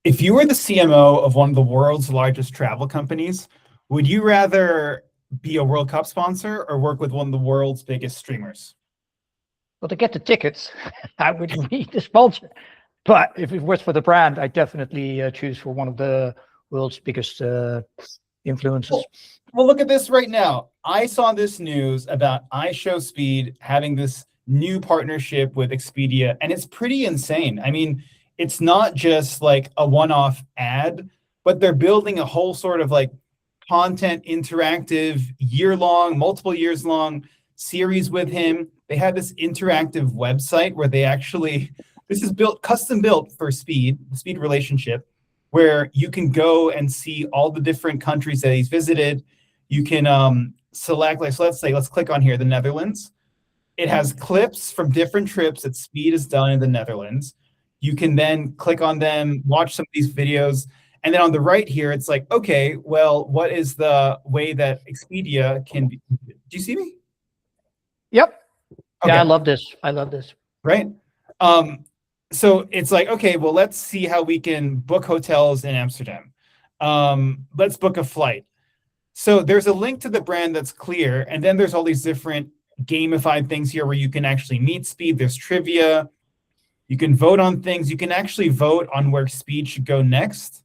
If you were the CMO of one of the world's largest travel companies, would you rather be a World Cup sponsor or work with one of the world's biggest streamers? Well, to get the tickets, I would be the sponsor. But if it was for the brand, I definitely choose for one of the world's biggest influencers. Well, look at this right now. I saw this news about iShowSpeed having this new partnership with Expedia, and it's pretty insane. I mean, it's not just like a one-off ad, but they're building a whole sort of like content interactive year-long, multiple years long series with him. They have this interactive website where they actually, this is built, custom built for Speed relationship, where you can go and see all the different countries that he's visited. You can select, like, so let's click on here, the Netherlands. It has clips from different trips that Speed has done in the Netherlands. You can then click on them, watch some of these videos. And then on the right here, it's like, okay, well, what is the way that Expedia can be? Do you see me? Yep. Okay. Yeah, I love this. I love this. Right. So it's like, okay, well, let's see how we can book hotels in Amsterdam. Let's book a flight. So there's a link to the brand that's clear. And then there's all these different gamified things here where you can actually meet Speed. There's trivia. You can vote on things. You can actually vote on where Speed should go next.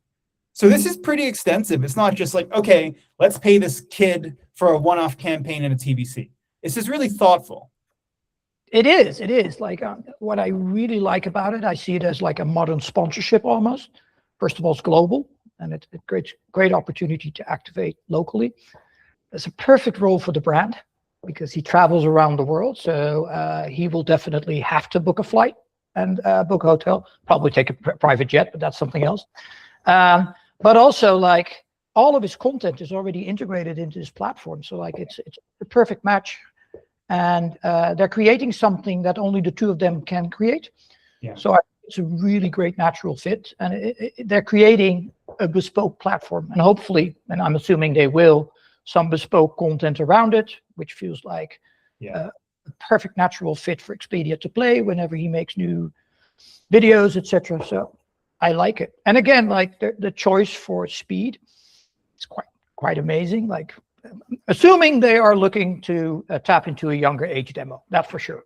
So this is pretty extensive. It's not just like, okay, let's pay this kid for a one-off campaign in a TVC. It's just really thoughtful. It is. It is. Like what I really like about it, I see it as like a modern sponsorship almost. First of all, it's global, and it's a great opportunity to activate locally. It's a perfect role for the brand because he travels around the world. So he will definitely have to book a flight and book a hotel, probably take a private jet, but that's something else. But also, like, all of his content is already integrated into this platform. So like it's a perfect match. And they're creating something that only the two of them can create. Yeah. So it's a really great natural fit. And they're creating a bespoke platform. And hopefully, and I'm assuming they will, some bespoke content around it, which feels like a perfect natural fit for Expedia to play whenever he makes new videos, etc. So I like it. And again, like the choice for Speed, it's quite amazing. Like, assuming they are looking to tap into a younger age demo, that's for sure.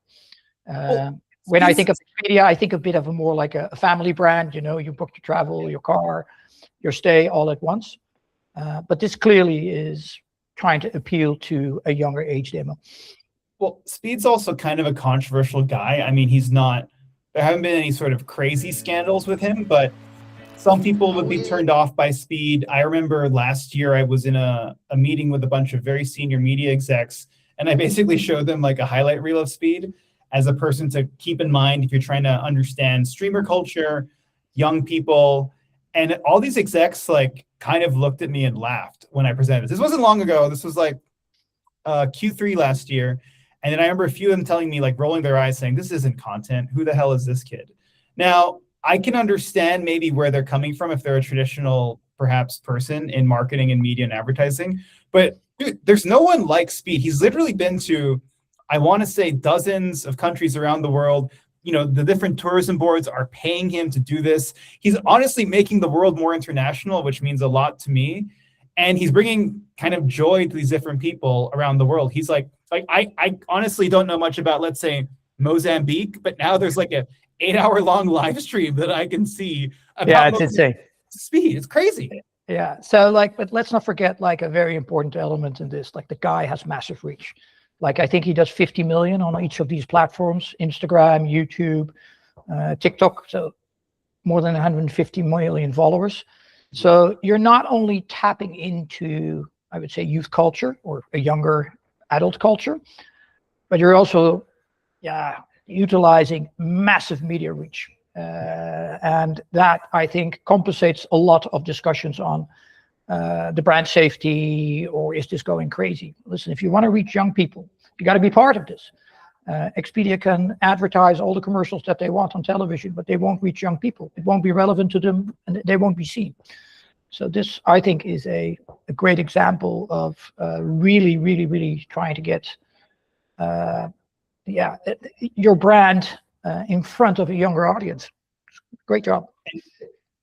When I think of Expedia, I think a bit of a more like a family brand. You know, you book your travel, your car, your stay all at once. But this clearly is trying to appeal to a younger age demo. Well, Speed's also kind of a controversial guy. I mean, there haven't been any sort of crazy scandals with him, but some people would be turned off by Speed. I remember last year I was in a meeting with a bunch of very senior media execs, and I basically showed them like a highlight reel of Speed as a person to keep in mind if you're trying to understand streamer culture, young people. And all these execs like kind of looked at me and laughed when I presented this. This wasn't long ago. This was like Q3 last year. And then I remember a few of them telling me, like, rolling their eyes saying, this isn't content. Who the hell is this kid? Now, I can understand maybe where they're coming from if they're a traditional, perhaps, person in marketing and media and advertising. But dude, there's no one like Speed. He's literally been to, I want to say, dozens of countries around the world. You know, the different tourism boards are paying him to do this. He's honestly making the world more international, which means a lot to me. And he's bringing kind of joy to these different people around the world. He's like I honestly don't know much about, let's say, Mozambique, but now there's like a 8-hour-long live stream that I can see about it's insane. Speed. It's crazy. Yeah. So like, but let's not forget like a very important element in this. Like the guy has massive reach. Like I think he does 50 million on each of these platforms: Instagram, YouTube, TikTok. So more than 150 million followers. So you're not only tapping into, I would say, youth culture or a younger adult culture, but you're also, utilizing massive media reach. And that, I think, compensates a lot of discussions on the brand safety, or is this going crazy? Listen, if you want to reach young people, you got to be part of this. Expedia can advertise all the commercials that they want on television, but they won't reach young people. It won't be relevant to them, and they won't be seen. So this, I think, is a great example of really, really, really trying to get your brand in front of a younger audience. Great job.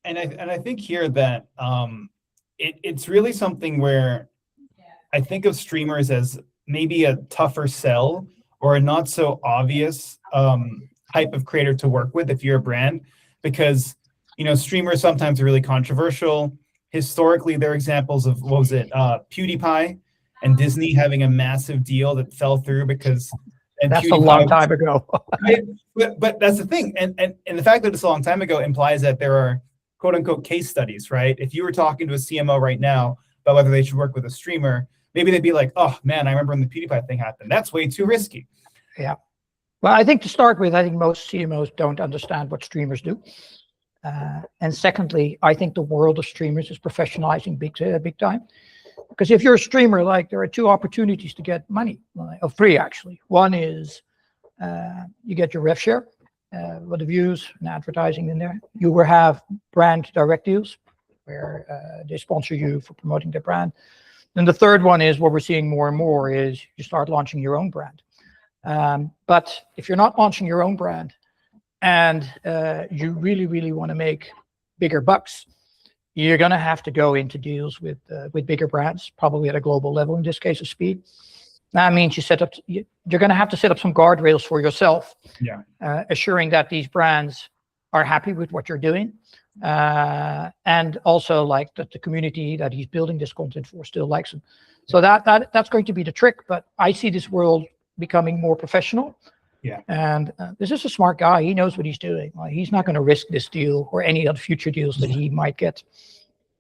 I think here that it's really something where I think of streamers as maybe a tougher sell or a not so obvious type of creator to work with if you're a brand, because streamers sometimes are really controversial. Historically, there are examples of what was it, PewDiePie and Disney having a massive deal that fell through because and That's a PewDiePie long was, time ago. right? But that's the thing, and the fact that it's a long time ago implies that there are quote unquote case studies, right? If you were talking to a CMO right now about whether they should work with a streamer, maybe they'd be like, oh man, I remember when the PewDiePie thing happened. That's way too risky. Yeah. Well, I think to start with, I think most CMOs don't understand what streamers do. And secondly, I think the world of streamers is professionalizing big time. Because if you're a streamer, like there are two opportunities to get money, or three actually. One is you get your rev share, with the views and advertising in there. You will have brand direct deals where they sponsor you for promoting their brand. Then the third one is what we're seeing more and more is you start launching your own brand. But if you're not launching your own brand and you really want to make bigger bucks, you're going to have to go into deals with bigger brands, probably at a global level, in this case of Speed. That means you're going to have to set up some guardrails for yourself, assuring that these brands are happy with what you're doing. And also like that the community that he's building this content for still likes him. So that's going to be the trick. But I see this world becoming more professional. Yeah. And this is a smart guy. He knows what he's doing. Like, he's not going to risk this deal or any other future deals that he might get.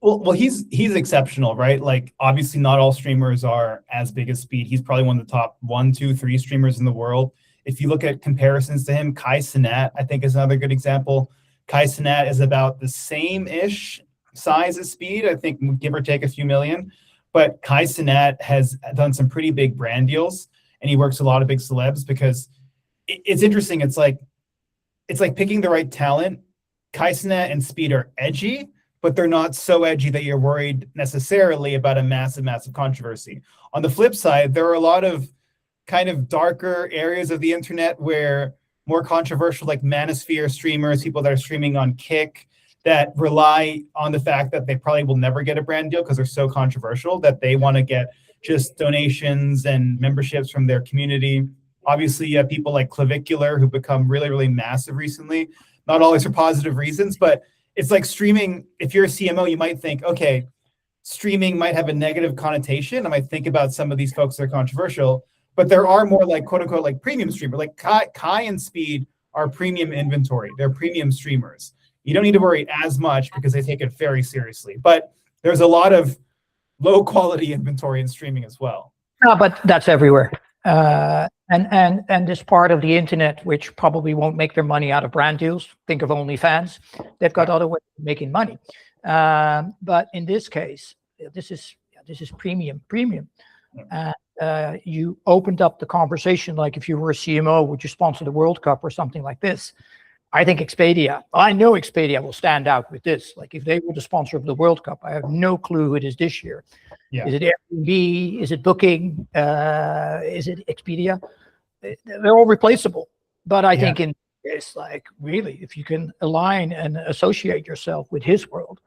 Well, he's exceptional, right? Like, obviously, not all streamers are as big as Speed. He's probably one of the top 1, 2, 3 streamers in the world. If you look at comparisons to him, Kai Cenat, I think, is another good example. Kai Cenat is about the same-ish size as Speed, I think, give or take a few million. But Kai Cenat has done some pretty big brand deals, and he works with a lot of big celebs because it's interesting. It's like picking the right talent. Kai Cenat and Speed are edgy, but they're not so edgy that you're worried necessarily about a massive controversy. On the flip side, there are a lot of kind of darker areas of the internet where more controversial, like manosphere streamers, people that are streaming on Kick, that rely on the fact that they probably will never get a brand deal because they're so controversial that they want to get just donations and memberships from their community. Obviously, you have people like Clavicular who become really massive recently. Not always for positive reasons, but it's like streaming. If you're a CMO, you might think, okay, streaming might have a negative connotation. I might think about some of these folks that are controversial, but there are more like quote unquote like premium streamer. Like Kai and Speed are premium inventory. They're premium streamers. You don't need to worry as much because they take it very seriously. But there's a lot of low quality inventory in streaming as well. No, but that's everywhere. And this part of the internet, which probably won't make their money out of brand deals, think of OnlyFans, they've got other ways of making money. But in this case, this is premium. You opened up the conversation, like if you were a CMO, would you sponsor the World Cup or something like this? I think I know Expedia will stand out with this. Like if they were the sponsor of the World Cup, I have no clue who it is this year. Yeah. Is it Airbnb? Is it Booking? Is it Expedia? They're all replaceable. But I think it's like, really, if you can align and associate yourself with his world,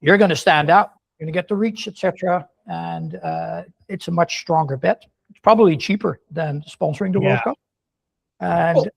you're going to stand out. You're going to get the reach, etc. And it's a much stronger bet. It's probably cheaper than sponsoring the World Cup. And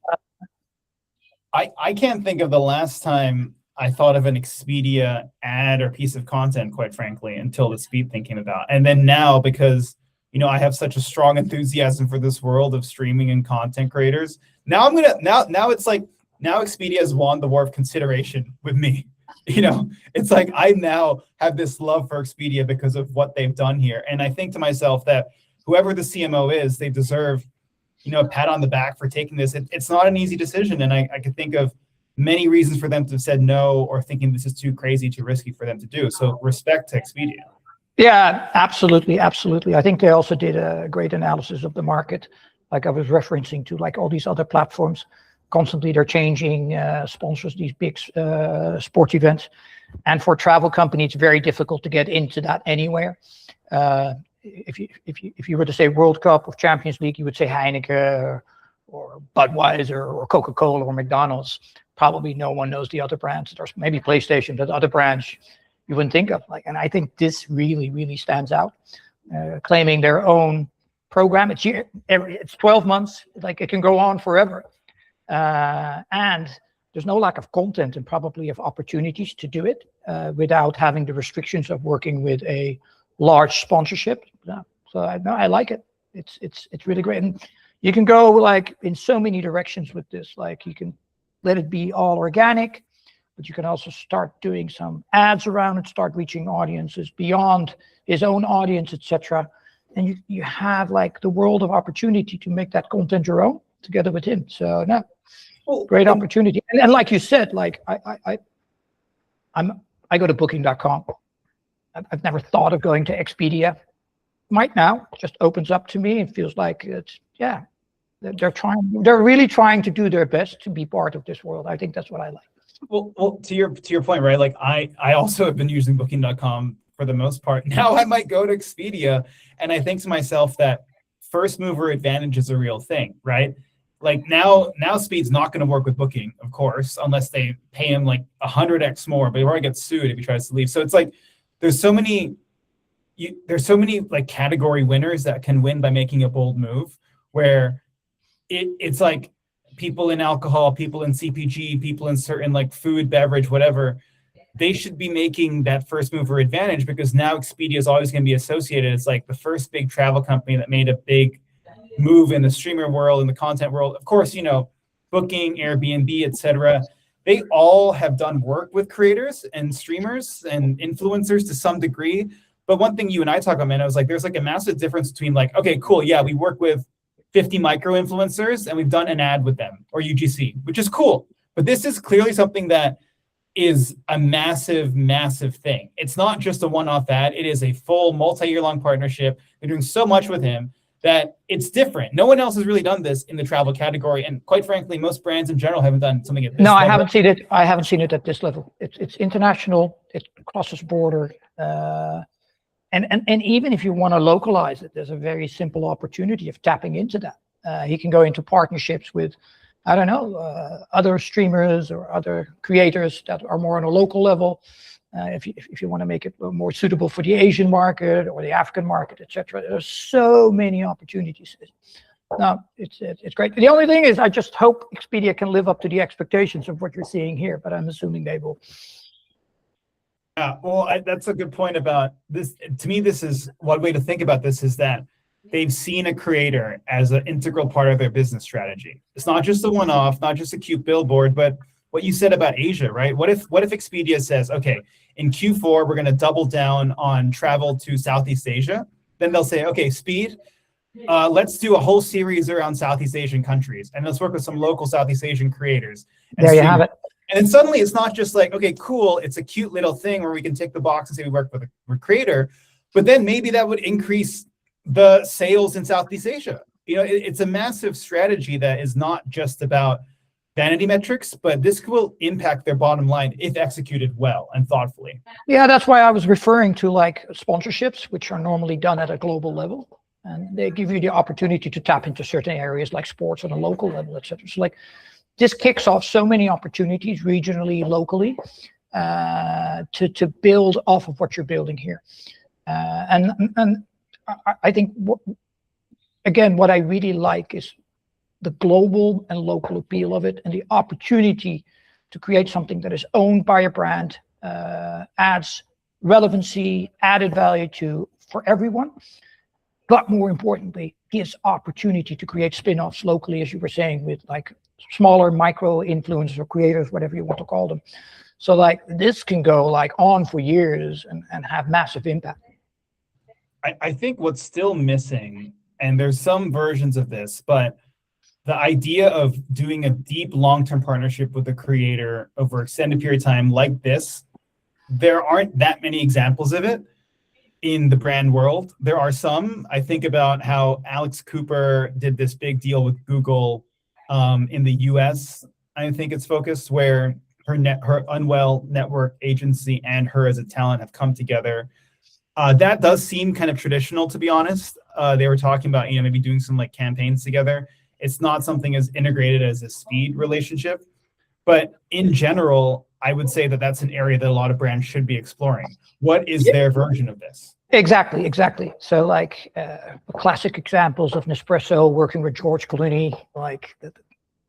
I can't think of the last time I thought of an Expedia ad or piece of content, quite frankly, until the Speed thing came about. And then now, because I have such a strong enthusiasm for this world of streaming and content creators, now it's like Expedia has won the war of consideration with me. It's like I now have this love for Expedia because of what they've done here. And I think to myself that whoever the CMO is, they deserve a pat on the back for taking this. It's not an easy decision. And I can think of many reasons for them to have said no or thinking this is too crazy, too risky for them to do. So respect to Expedia. Yeah, absolutely. I think they also did a great analysis of the market. Like I was referencing to like all these other platforms. Constantly they're changing sponsors, these big sports events. And for travel company, it's very difficult to get into that anywhere. If you were to say World Cup or Champions League, you would say Heineken or Budweiser or Coca-Cola or McDonald's. probably no one knows the other brands. There's maybe PlayStation, but other brands you wouldn't think of. Like, and I think this really, really stands out. Claiming their own program. It's 12 months. Like, it can go on forever. And there's no lack of content and probably of opportunities to do it without having the restrictions of working with a large sponsorship. Yeah. So I like it. It's really great. And you can go like in so many directions with this. Like, you can let it be all organic, but you can also start doing some ads around it, start reaching audiences beyond his own audience, etc. And you have like the world of opportunity to make that content your own together with him. So no, great opportunity. And like you said, like I go to booking.com. I've never thought of going to Expedia. Might now. It just opens up to me and feels like it's, yeah, they're really trying to do their best to be part of this world. I think that's what I like. Well, to your point, right? Like I also have been using booking.com for the most part. Now I might go to Expedia, and I think to myself that first mover advantage is a real thing, right? Like now Speed's not going to work with Booking, of course, unless they pay him like 100x more, but he already gets sued if he tries to leave. So it's like there's so many like category winners that can win by making a bold move, where it's like people in alcohol, people in CPG, people in certain like food, beverage, whatever. They should be making that first mover advantage, because now Expedia is always going to be associated. It's like the first big travel company that made a big move in the streamer world, in the content world. Of course, Booking, Airbnb, etc. They all have done work with creators and streamers and influencers to some degree. But one thing you and I talk about, man, I was like, there's like a massive difference between like, okay, cool, yeah, we work with 50 micro influencers and we've done an ad with them, or UGC, which is cool. But this is clearly something that is a massive, massive thing. It's not just a one-off ad. It is a full multi-year long partnership. They're doing so much with him that it's different. No one else has really done this in the travel category. And quite frankly, most brands in general haven't done something at this level. No, I haven't seen it. I haven't seen it at this level. It's international. It crosses border. And even if you want to localize it, there's a very simple opportunity of tapping into that. He can go into partnerships with, I don't know, other streamers or other creators that are more on a local level. If you want to make it more suitable for the Asian market or the African market, etc. There's so many opportunities. No, it's great. The only thing is, I just hope Expedia can live up to the expectations of what you're seeing here, but I'm assuming they will. Yeah, well, that's a good point about this. To me, this is one way to think about this, is that they've seen a creator as an integral part of their business strategy. It's not just a one-off, not just a cute billboard, but what you said about Asia, right? What if Expedia says, okay, in Q4, we're going to double down on travel to Southeast Asia? Then they'll say, okay, Speed, let's do a whole series around Southeast Asian countries, and let's work with some local Southeast Asian creators. There you have it. And then suddenly it's not just like, okay, cool, it's a cute little thing where we can tick the box and say we work with a creator, but then maybe that would increase the sales in Southeast Asia. It's a massive strategy that is not just about vanity metrics, but this will impact their bottom line if executed well and thoughtfully. Yeah, that's why I was referring to like sponsorships, which are normally done at a global level. And they give you the opportunity to tap into certain areas like sports on a local level, etc. So like this kicks off so many opportunities regionally, locally, to build off of what you're building here. And I think, what I really like is the global and local appeal of it, and the opportunity to create something that is owned by a brand, adds relevancy, added value for everyone, but more importantly, gives opportunity to create spin-offs locally, as you were saying, with like smaller micro influencers or creators, whatever you want to call them. So like this can go like on for years and have massive impact. I think what's still missing, and there's some versions of this, but the idea of doing a deep long-term partnership with a creator over extended period of time like this, there aren't that many examples of it in the brand world. There are some. I think about how Alex Cooper did this big deal with Google in the US. I think it's focused, where her Unwell network agency and her as a talent have come together. That does seem kind of traditional, to be honest. They were talking about, maybe doing some like campaigns together. It's not something as integrated as a Speed relationship. But in general, I would say that that's an area that a lot of brands should be exploring. What is their version of this? Exactly. So like classic examples of Nespresso working with George Clooney, like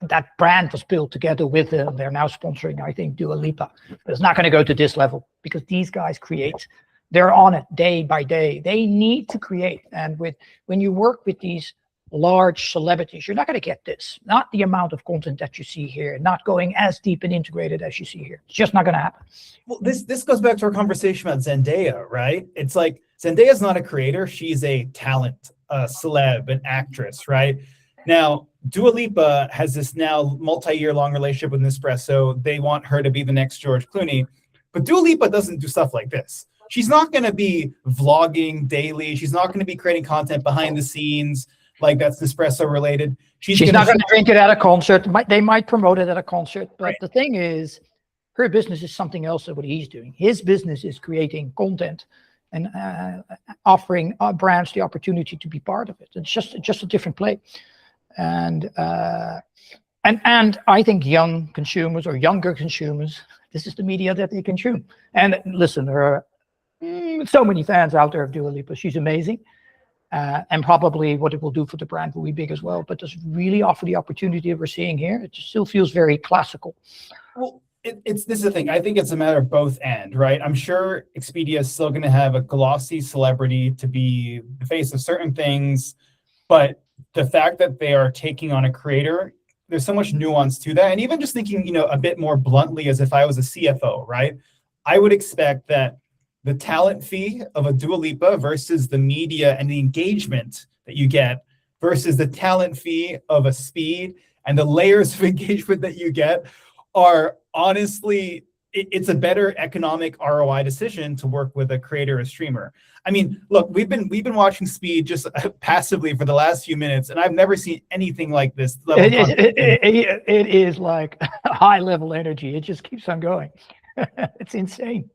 that brand was built together with them. They're now sponsoring, I think, Dua Lipa. But it's not going to go to this level because these guys create. They're on it day by day. They need to create. And when you work with these large celebrities, you're not going to get this. Not the amount of content that you see here, not going as deep and integrated as you see here. It's just not going to happen. Well, this goes back to our conversation about Zendaya, right? It's like Zendaya's not a creator. She's a talent, a celeb, an actress, right? Now, Dua Lipa has this now multi-year-long relationship with Nespresso. They want her to be the next George Clooney. But Dua Lipa doesn't do stuff like this. She's not going to be vlogging daily. She's not going to be creating content behind the scenes like that's Nespresso related. She's not going to drink it at a concert. They might promote it at a concert. But right. The thing is, her business is something else than what he's doing. His business is creating content and offering brands the opportunity to be part of it. It's just a different play. And I think young consumers or younger consumers, this is the media that they consume. And listen, there are so many fans out there of Dua Lipa. She's amazing. And probably what it will do for the brand will be big as well. But does it really offer the opportunity that we're seeing here? It still feels very classical. Well, this is the thing. I think it's a matter of both and, right? I'm sure Expedia is still going to have a glossy celebrity to be the face of certain things, but the fact that they are taking on a creator, there's so much nuance to that. And even just thinking, a bit more bluntly, as if I was a CFO, right? I would expect that the talent fee of a Dua Lipa versus the media and the engagement that you get versus the talent fee of a Speed and the layers of engagement that you get are honestly, it's a better economic ROI decision to work with a creator or streamer. I mean, look, we've been watching Speed just passively for the last few minutes, and I've never seen anything like this. It is like high level energy. It just keeps on going. It's insane.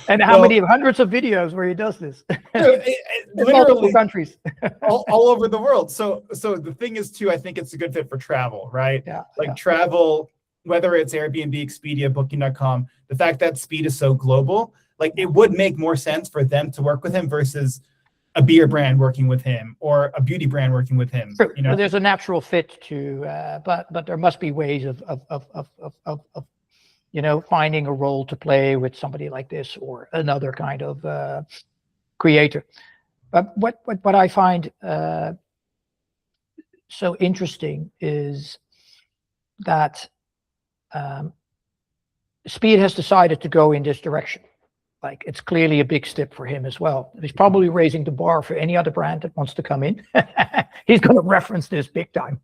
And how many hundreds of videos where he does this? Literally multiple countries, all over the world. So the thing is too, I think it's a good fit for travel, right? Yeah. Travel, whether it's Airbnb, Expedia, Booking.com, the fact that Speed is so global, like it would make more sense for them to work with him versus a beer brand working with him or a beauty brand working with him. True. There's a natural fit to, but there must be ways of finding a role to play with somebody like this or another kind of creator. But what I find so interesting is that Speed has decided to go in this direction. Like it's clearly a big step for him as well. He's probably raising the bar for any other brand that wants to come in. He's going to reference this big time.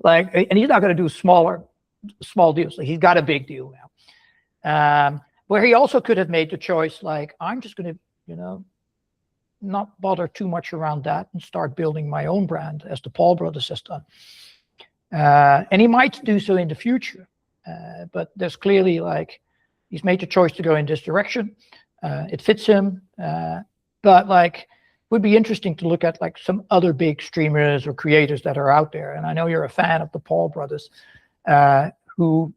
And he's not going to do small deals. Like he's got a big deal now. Where he also could have made the choice, like, I'm just going to, not bother too much around that and start building my own brand, as the Paul brothers has done. And he might do so in the future. But there's clearly, he's made the choice to go in this direction. It fits him. But, it would be interesting to look at, some other big streamers or creators that are out there. And I know you're a fan of the Paul brothers, who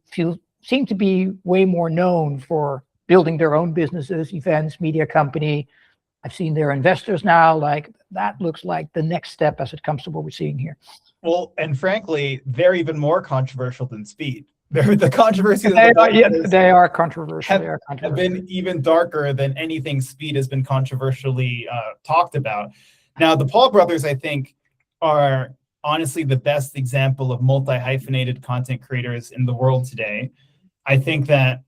seem to be way more known for building their own businesses, events, media company. I've seen their investors now. That looks like the next step as it comes to what we're seeing here. Well, and frankly, they're even more controversial than Speed. The controversy they are controversial. Have been even darker than anything Speed has been controversially talked about. Now, the Paul brothers, I think, are honestly the best example of multi-hyphenated content creators in the world today. I think that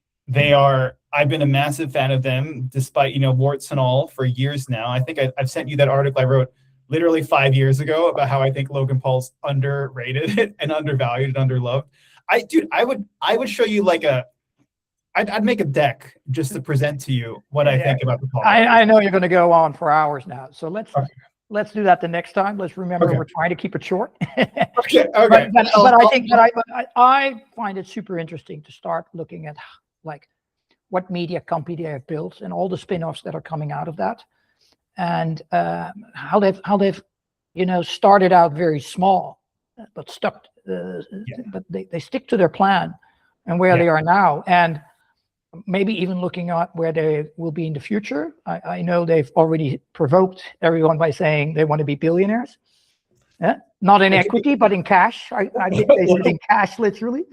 I've been a massive fan of them, despite, warts and all, for years now. I think I've sent you that article I wrote literally 5 years ago about how I think Logan Paul's underrated and undervalued and underloved. I would show you I'd make a deck just to present to you what I think about the Paul. I know you're going to go on for hours now, so let's do that the next time. Let's remember we're trying to keep it short. Okay. But I find it super interesting to start looking at what media company they have built and all the spin-offs that are coming out of that, and how they've started out very small, but stuck. But they stick to their plan and where they are now, and maybe even looking at where they will be in the future. I know they've already provoked everyone by saying they want to be billionaires. Yeah? Not in equity, but in cash. I think they said in cash, literally.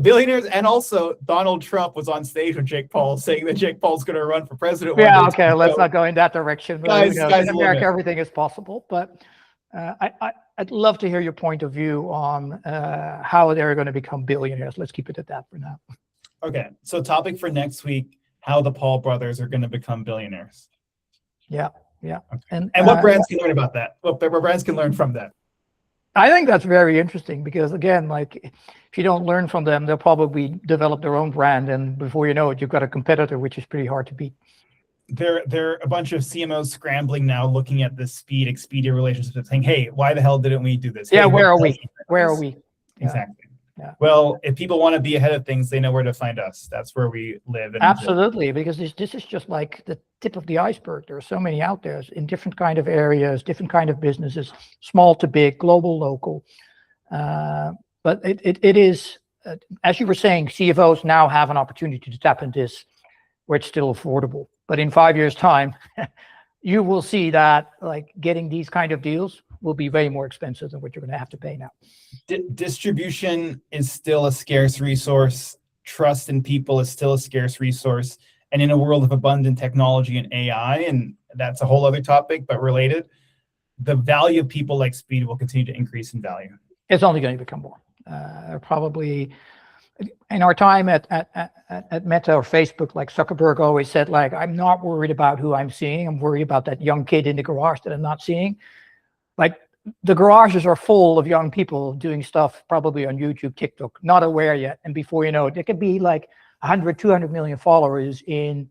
Billionaires, and also Donald Trump was on stage with Jake Paul saying that Jake Paul's going to run for president. Yeah, one day. okay, let's not go in that direction. Guys, in America, everything is possible. But I'd love to hear your point of view on how they're going to become billionaires. Let's keep it at that for now. Okay, so topic for next week: how the Paul brothers are going to become billionaires. Yeah. Okay. And what brands can learn about that? What brands can learn from that? I think that's very interesting because, again, like if you don't learn from them, they'll probably develop their own brand, and before you know it, you've got a competitor which is pretty hard to beat. There are a bunch of CMOs scrambling now, looking at the Expedia relationship, and saying, "Hey, why the hell didn't we do this? Yeah, hey, where are we? Where are we?" Yeah. Exactly. Yeah. Well, if people want to be ahead of things, they know where to find us. That's where we live. And absolutely, because this is just like the tip of the iceberg. There are so many out there in different kind of areas, different kind of businesses, small to big, global, local. But it is, as you were saying, CFOs now have an opportunity to tap into this where it's still affordable. But in 5 years' time, you will see that like getting these kind of deals will be way more expensive than what you're going to have to pay now. Distribution is still a scarce resource. Trust in people is still a scarce resource. And in a world of abundant technology and AI, and that's a whole other topic, but related, the value of people like Speed will continue to increase in value. It's only going to become more. Probably in our time at Meta or Facebook, like Zuckerberg always said, like, I'm not worried about who I'm seeing. I'm worried about that young kid in the garage that I'm not seeing. Like, the garages are full of young people doing stuff probably on YouTube, TikTok, not aware yet. And before you know it, there could be like 100, 200 million followers in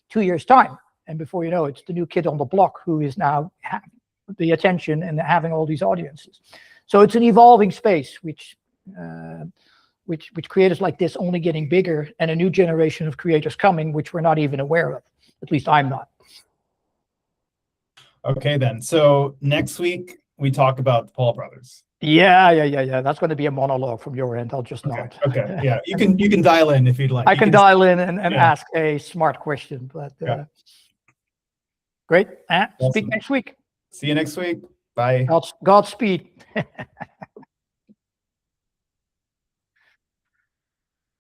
2 years' time. And before you know it, it's the new kid on the block who is now the attention and having all these audiences. So it's an evolving space, which creators like this only getting bigger, and a new generation of creators coming, which we're not even aware of. At least I'm not. Okay, then. So next week we talk about the Paul brothers. Yeah. That's going to be a monologue from your end. I'll just nod. Okay. Yeah, you can dial in if you'd like. I can dial in and ask a smart question. But great. Awesome. Speak next week. See you next week. Bye. Godspeed.